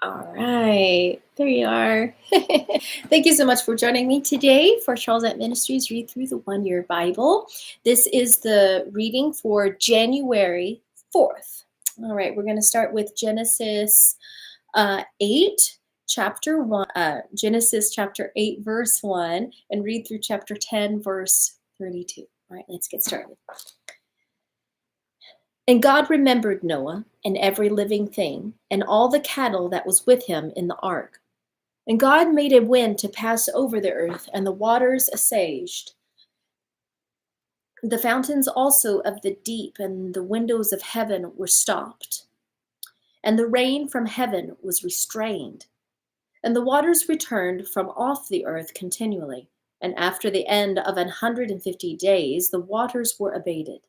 All right, there you are. Thank you so much for joining me today for Charlotte Ministries Read Through the One Year Bible. This is the reading for January 4th. All right, we're going to start with Genesis 8, chapter 1, Genesis chapter 8, verse 1, and read through chapter 10, verse 32. All right, let's get started. And God remembered Noah and every living thing, and all the cattle that was with him in the ark. And God made a wind to pass over the earth, and the waters assuaged. The fountains also of the deep and the windows of heaven were stopped. And the rain from heaven was restrained. And the waters returned from off the earth continually. And after the end of 150 days, the waters were abated.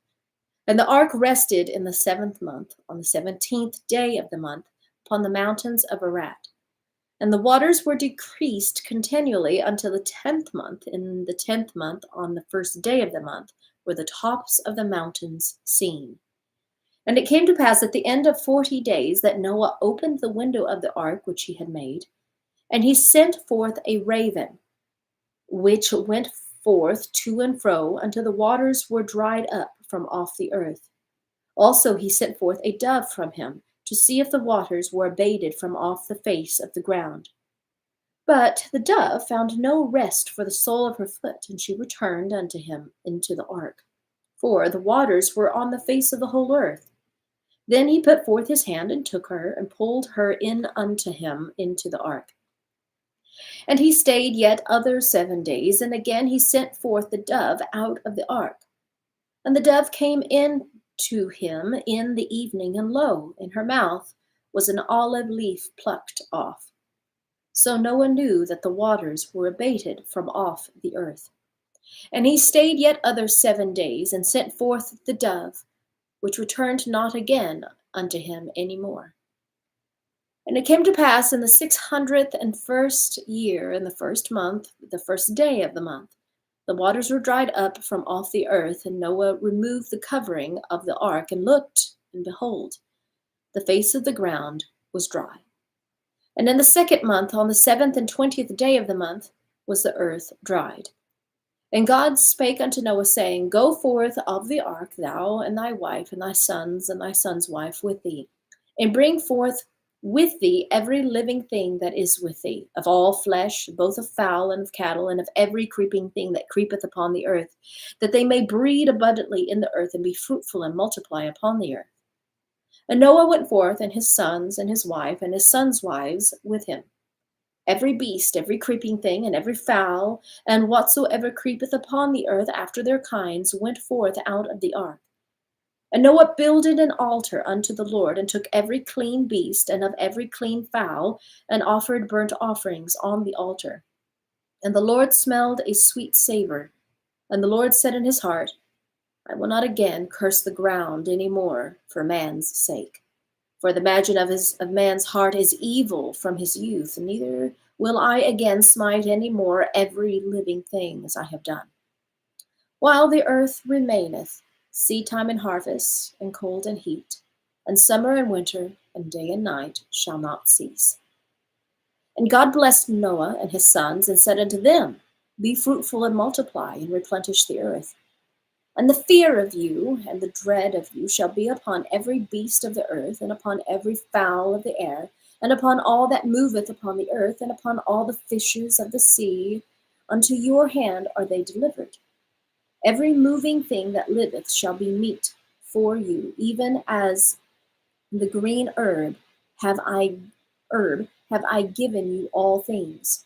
And the ark rested in the 7th month, on the 17th day of the month, upon the mountains of Ararat. And the waters were decreased continually until the 10th month. In the 10th month, on the 1st day of the month, were the tops of the mountains seen. And it came to pass at the end of 40 days that Noah opened the window of the ark which he had made, and he sent forth a raven, which went forth to and fro until the waters were dried up from off the earth. Also he sent forth a dove from him, to see if the waters were abated from off the face of the ground. But the dove found no rest for the sole of her foot, and she returned unto him into the ark. For the waters were on the face of the whole earth. Then he put forth his hand and took her, and pulled her in unto him into the ark. And he stayed yet other 7 days, and again he sent forth the dove out of the ark. And the dove came in to him in the evening, and lo, in her mouth was an olive leaf plucked off. So Noah knew that the waters were abated from off the earth. And he stayed yet other 7 days, and sent forth the dove, which returned not again unto him any more. And it came to pass in the 601st year, in the 1st month, the 1st day of the month, the waters were dried up from off the earth, and Noah removed the covering of the ark, and looked, and behold, the face of the ground was dry. And in the 2nd month, on the 7th and 20th day of the month, was the earth dried. And God spake unto Noah, saying, Go forth of the ark, thou and thy wife, and thy sons wife with thee, and bring forth with thee every living thing that is with thee, of all flesh, both of fowl and of cattle, and of every creeping thing that creepeth upon the earth, that they may breed abundantly in the earth, and be fruitful and multiply upon the earth. And Noah went forth, and his sons, and his wife, and his sons' wives with him. Every beast, every creeping thing, and every fowl, and whatsoever creepeth upon the earth after their kinds, went forth out of the ark. And Noah builded an altar unto the Lord, and took every clean beast and of every clean fowl, and offered burnt offerings on the altar. And the Lord smelled a sweet savor. And the Lord said in his heart, I will not again curse the ground any more for man's sake. For the imagine of man's heart is evil from his youth, and neither will I again smite any more every living thing as I have done. While the earth remaineth, seedtime and harvest, and cold and heat, and summer and winter, and day and night shall not cease. And God blessed Noah and his sons, and said unto them, Be fruitful and multiply, and replenish the earth. And the fear of you and the dread of you shall be upon every beast of the earth, and upon every fowl of the air, and upon all that moveth upon the earth, and upon all the fishes of the sea. Unto your hand are they delivered. Every moving thing that liveth shall be meat for you, even as the green herb have I given you all things.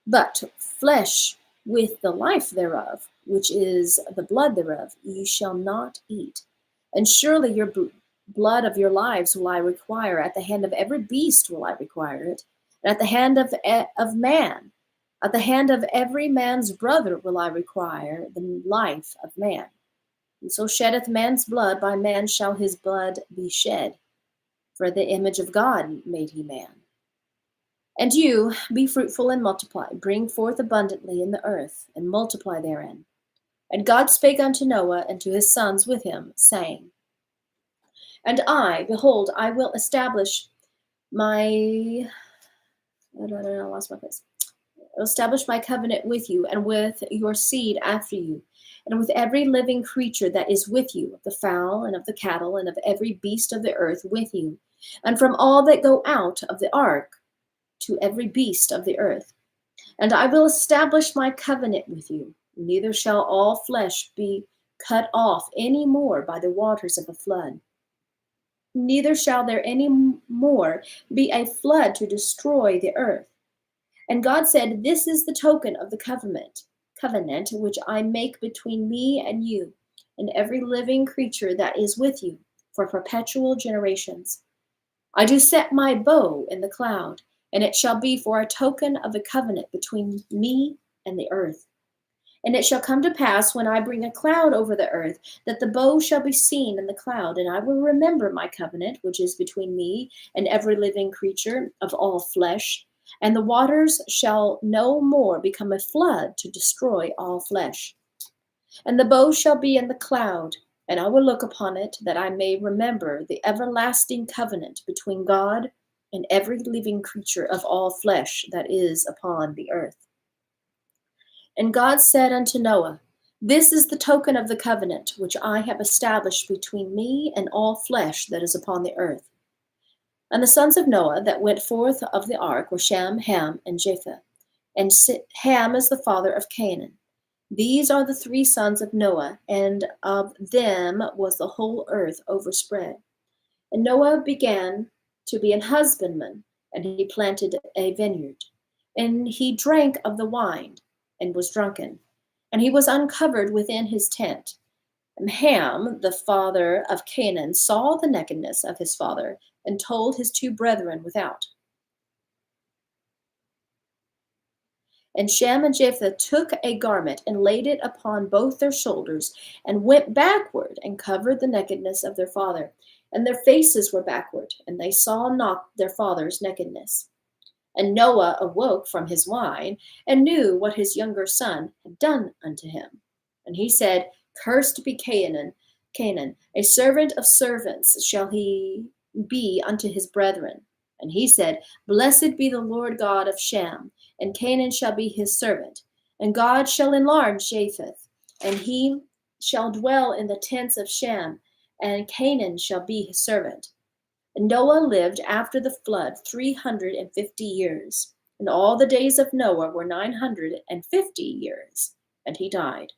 But flesh with the life thereof, which is the blood thereof, ye shall not eat. And surely your blood of your lives will I require. At the hand of every beast will I require it, and at the hand of man. At the hand of every man's brother will I require the life of man. And so sheddeth man's blood, by man shall his blood be shed. For the image of God made he man. And you, be fruitful and multiply, bring forth abundantly in the earth, and multiply therein. And God spake unto Noah and to his sons with him, saying, And I, behold, I will establish my I don't know, I lost my place. I'll establish my covenant with you and with your seed after you, and with every living creature that is with you, of the fowl and of the cattle and of every beast of the earth with you, and from all that go out of the ark to every beast of the earth. And I will establish my covenant with you. Neither shall all flesh be cut off any more by the waters of a flood. Neither shall there any more be a flood to destroy the earth. And God said, This is the token of the covenant which I make between me and you, and every living creature that is with you, for perpetual generations. I do set my bow in the cloud, and it shall be for a token of the covenant between me and the earth. And it shall come to pass, when I bring a cloud over the earth, that the bow shall be seen in the cloud, and I will remember my covenant, which is between me and every living creature of all flesh. And the waters shall no more become a flood to destroy all flesh. And the bow shall be in the cloud, and I will look upon it, that I may remember the everlasting covenant between God and every living creature of all flesh that is upon the earth. And God said unto Noah, This is the token of the covenant which I have established between me and all flesh that is upon the earth. And the sons of Noah that went forth of the ark were Shem, Ham, and Japheth. And Ham is the father of Canaan. These are the three sons of Noah, and of them was the whole earth overspread. And Noah began to be an husbandman, and he planted a vineyard. And he drank of the wine, and was drunken. And he was uncovered within his tent. And Ham, the father of Canaan, saw the nakedness of his father, and told his two brethren without. And Shem and Japheth took a garment and laid it upon both their shoulders, and went backward and covered the nakedness of their father. And their faces were backward, and they saw not their father's nakedness. And Noah awoke from his wine, and knew what his younger son had done unto him. And he said, Cursed be Canaan, a servant of servants shall he be unto his brethren. And he said, Blessed be the Lord God of Shem, and Canaan shall be his servant. And God shall enlarge Japheth, and he shall dwell in the tents of Shem, and Canaan shall be his servant. And Noah lived after the flood 350 years, and all the days of Noah were 950 years, and he died.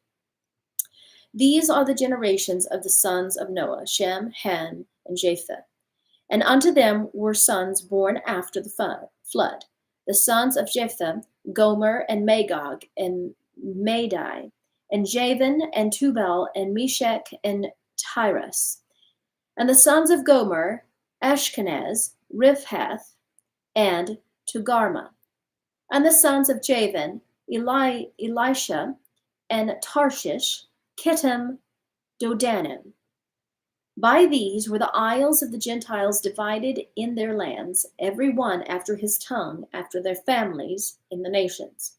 These are the generations of the sons of Noah, Shem, Ham, and Japheth. And unto them were sons born after the flood. The sons of Japheth, Gomer, and Magog, and Madai, and Javan, and Tubal, and Meshach, and Tyrus. And the sons of Gomer, Ashkenaz, Riphath, and Togarmah. And the sons of Javan, Elisha, and Tarshish, Kittim, Dodanim. By these were the isles of the Gentiles divided in their lands, every one after his tongue, after their families, in the nations.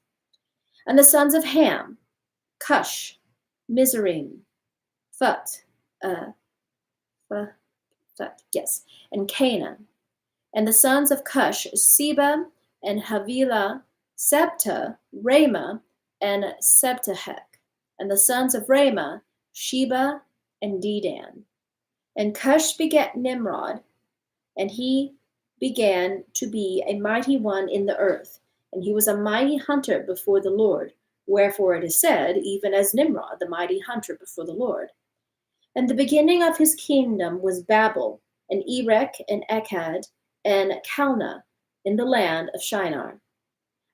And the sons of Ham, Cush, Mizraim, Phut, and Canaan. And the sons of Cush, Seba, and Havilah, Sabta, Ramah, and Sabtahek. And the sons of Ramah, Sheba, and Dedan. And Cush begat Nimrod, and he began to be a mighty one in the earth, and he was a mighty hunter before the Lord. Wherefore it is said, even as Nimrod, the mighty hunter before the Lord. And the beginning of his kingdom was Babel, and Erech, and Akkad, and Calneh, in the land of Shinar.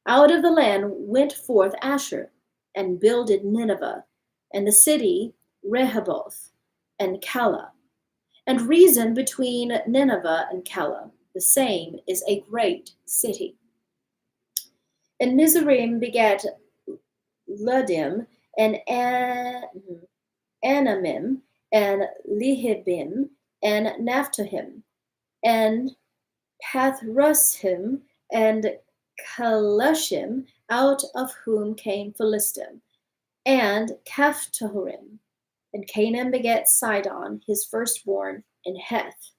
Out of the land went forth Asher, and builded Nineveh, and the city Rehoboth, and Calah, and reasoned between Nineveh and Calah. The same is a great city. And Mizraim begat Ludim, and Anamim, and Lehibim, and Naphtuhim, and Pathrushim, and Kalushim, out of whom came Philistim, and Caphtorim. And Canaan begat Sidon, his firstborn, and Heth.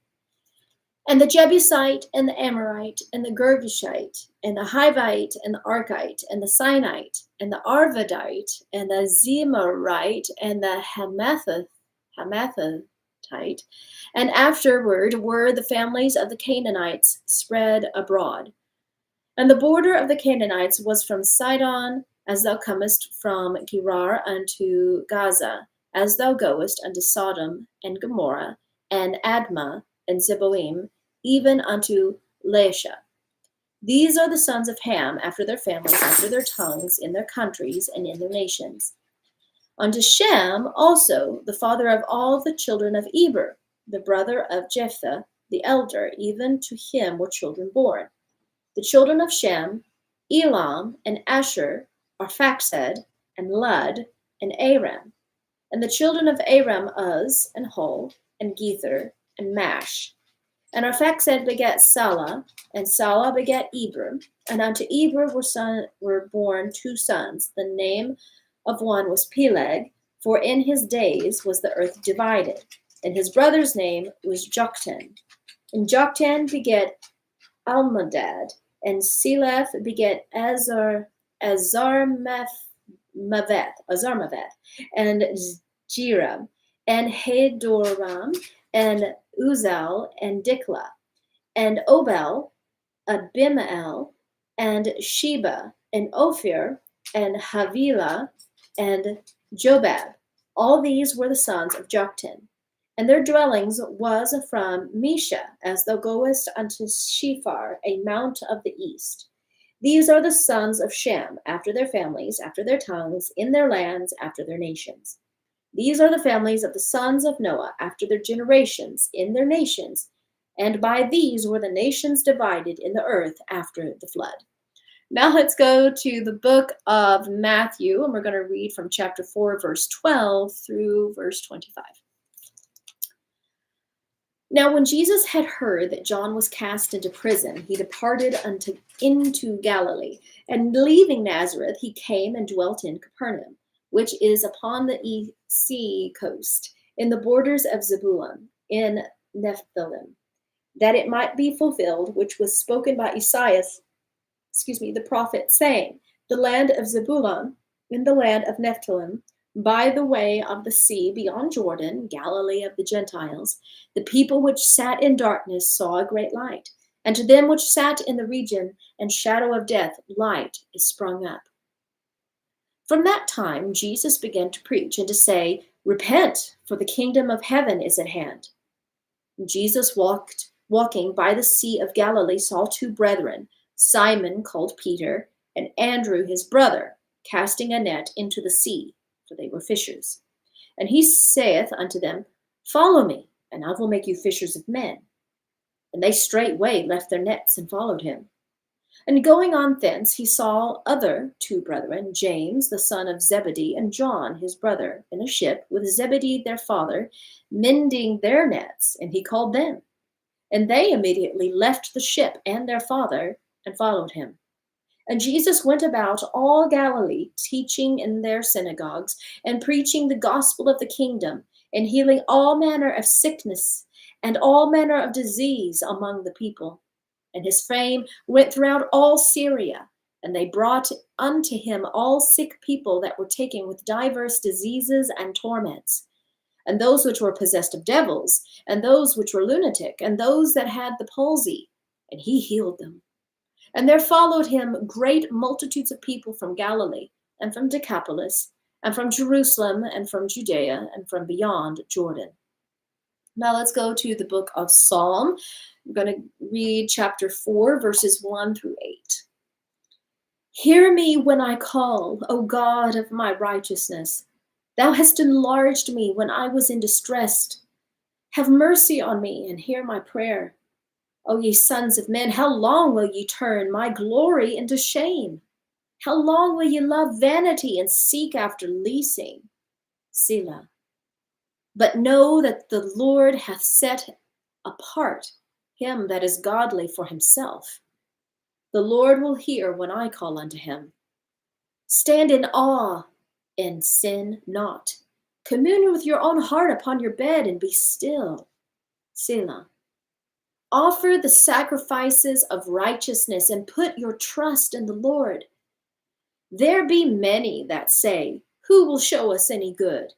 And the Jebusite, and the Amorite, and the Girgashite, and the Hivite, and the Archite, and the Sinite, and the Arvadite, and the Zemarite, and the Hamathite. And afterward were the families of the Canaanites spread abroad. And the border of the Canaanites was from Sidon, as thou comest from Gerar unto Gaza, as thou goest unto Sodom and Gomorrah, and Admah, and Zeboim, even unto Laisha. These are the sons of Ham, after their families, after their tongues, in their countries, and in their nations. Unto Shem also, the father of all the children of Eber, the brother of Jephthah, the elder, even to him were children born. The children of Shem, Elam, and Asher, Arphaxad, and Lud, and Aram. And the children of Aram, Uz, and Hul, and Gether, and Mash. And Arphaxad begat Salah, and Salah begat Eber. And unto Eber were born two sons. The name of one was Peleg, for in his days was the earth divided. And his brother's name was Joktan. And Joktan begat Almodad, and Seleph begat Azarmaveth, and Jeram, and Hadoram, and Uzal, and Dikla, and Obel, Abimael, and Sheba, and Ophir, and Havilah, and Jobab. All these were the sons of Joktan. And their dwellings was from Mesha, as thou goest unto Shephar, a mount of the east. These are the sons of Shem, after their families, after their tongues, in their lands, after their nations. These are the families of the sons of Noah, after their generations, in their nations. And by these were the nations divided in the earth after the flood. Now let's go to the book of Matthew, and we're going to read from chapter 4, verse 12 through verse 25. Now when Jesus had heard that John was cast into prison, he departed into Galilee, and leaving Nazareth, he came and dwelt in Capernaum, which is upon the sea coast, in the borders of Zebulun, in Nephthalim, that it might be fulfilled, which was spoken by the prophet, saying, the land of Zebulun, in the land of Nephthalim, by the way of the sea beyond Jordan, Galilee of the Gentiles, the people which sat in darkness saw a great light. And to them which sat in the region and shadow of death, light is sprung up. From that time Jesus began to preach and to say, repent, for the kingdom of heaven is at hand. And Jesus walking by the sea of Galilee saw two brethren, Simon called Peter, and Andrew his brother, casting a net into the sea, for they were fishers. And he saith unto them, follow me, and I will make you fishers of men. And they straightway left their nets and followed him. And going on thence, he saw other two brethren, James the son of Zebedee, and John his brother, in a ship with Zebedee their father, mending their nets, and he called them. And they immediately left the ship and their father, and followed him. And Jesus went about all Galilee, teaching in their synagogues, and preaching the gospel of the kingdom, and healing all manner of sickness and all manner of disease among the people. And his fame went throughout all Syria, and they brought unto him all sick people that were taken with divers diseases and torments, and those which were possessed of devils, and those which were lunatic, and those that had the palsy, and he healed them. And there followed him great multitudes of people from Galilee, and from Decapolis, and from Jerusalem, and from Judea, and from beyond Jordan. Now let's go to the book of Psalm. I'm going to read chapter 4, verses 1 through 8. Hear me when I call, O God of my righteousness. Thou hast enlarged me when I was in distress. Have mercy on me and hear my prayer. O ye sons of men, how long will ye turn my glory into shame? How long will ye love vanity and seek after leasing? Selah. But know that the Lord hath set apart him that is godly for himself. The Lord will hear when I call unto him. Stand in awe and sin not. Commune with your own heart upon your bed and be still. Selah. Offer the sacrifices of righteousness and put your trust in the Lord. There be many that say, who will show us any good?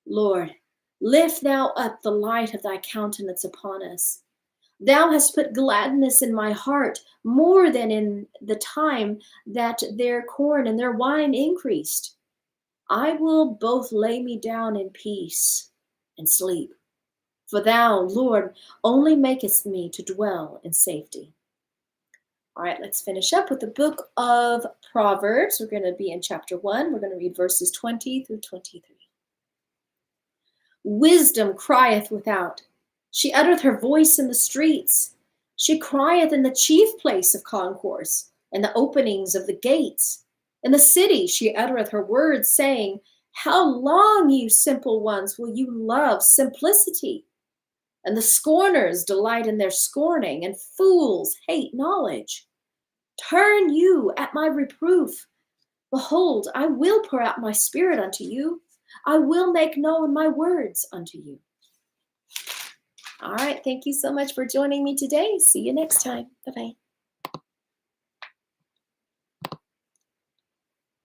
Lord, lift thou up the light of thy countenance upon us. Thou hast put gladness in my heart more than in the time that their corn and their wine increased. I will both lay me down in peace and sleep. For thou, Lord, only makest me to dwell in safety. All right, let's finish up with the book of Proverbs. We're going to be in chapter 1. We're going to read verses 20 through 23. Wisdom crieth without. She uttereth her voice in the streets. She crieth in the chief place of concourse, and the openings of the gates. In the city she uttereth her words, saying, how long, you simple ones, will you love simplicity? And the scorners delight in their scorning, and fools hate knowledge. Turn you at my reproof. Behold, I will pour out my spirit unto you. I will make known my words unto you. All right, thank you so much for joining me today. See you next time. Bye-bye.